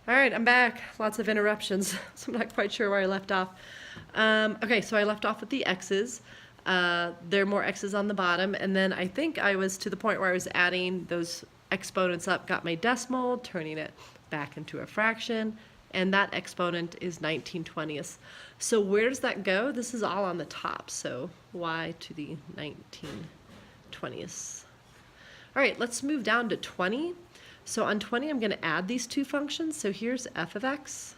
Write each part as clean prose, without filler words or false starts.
All right, I'm back. Lots of interruptions, so I'm not quite sure where I left off. Okay, so I left off with the x's. There are more x's on the bottom, and then I think I was to the point where I was adding those exponents up, got my decimal, turning it back into a fraction, and that exponent is 19/20. So where does that go? This is all on the top, so y to the 19/20. All right, let's move down to 20. So on 20, I'm going to add these two functions. So here's f of x.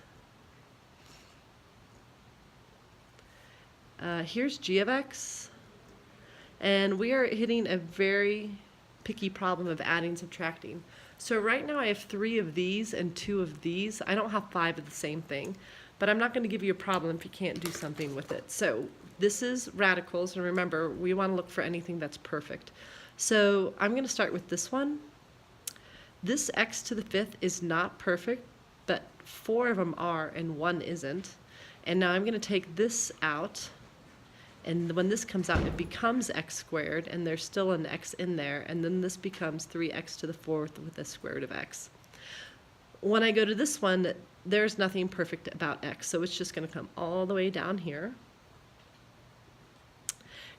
Here's g of x. And we are hitting a very picky problem of adding and subtracting. So right now I have 3 of these and 2 of these. I don't have 5 of the same thing, but I'm not going to give you a problem if you can't do something with it. So this is radicals, and remember, we want to look for anything that's perfect. So I'm going to start with this one. This x to the 5th is not perfect, but 4 of them are and 1 isn't. And now I'm going to take this out, and when this comes out, it becomes x squared, and there's still an x in there, and then this becomes 3x to the 4th with the square root of x. When I go to this one, there's nothing perfect about x, so it's just going to come all the way down here.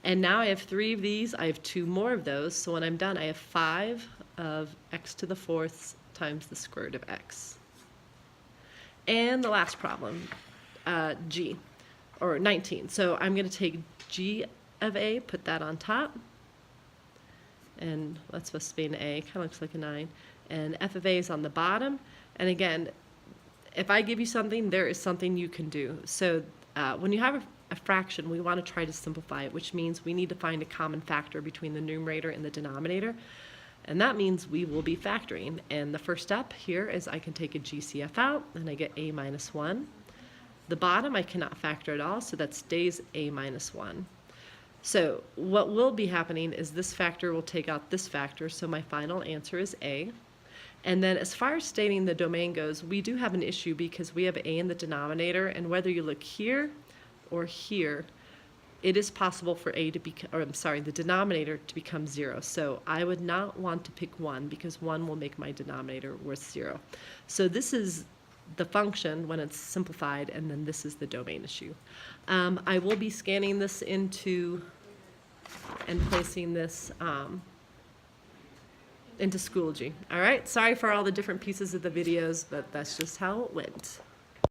And now I have 3 of these, I have 2 more of those, so when I'm done, I have 5 of x to the 4th times the square root of x. And the last problem, g, or 19. So I'm going to take g of a, put that on top, and that's supposed to be an a, kind of looks like a 9, and f of a is on the bottom. And again, if I give you something, there is something you can do. So when you have a fraction, we want to try to simplify it, which means we need to find a common factor between the numerator and the denominator. And that means we will be factoring. And the first step here is I can take a GCF out, and I get a minus 1. The bottom I cannot factor at all, so that stays a minus 1. So what will be happening is this factor will take out this factor, so my final answer is a. And then as far as stating the domain goes, we do have an issue because we have a in the denominator, and whether you look here or here, it is possible for a to become, or I'm sorry, the denominator to become 0. So I would not want to pick 1 because 1 will make my denominator worth 0. So this is the function when it's simplified, and then this is the domain issue. I will be scanning this into and placing this into Schoology. All right, sorry for all the different pieces of the videos, but that's just how it went.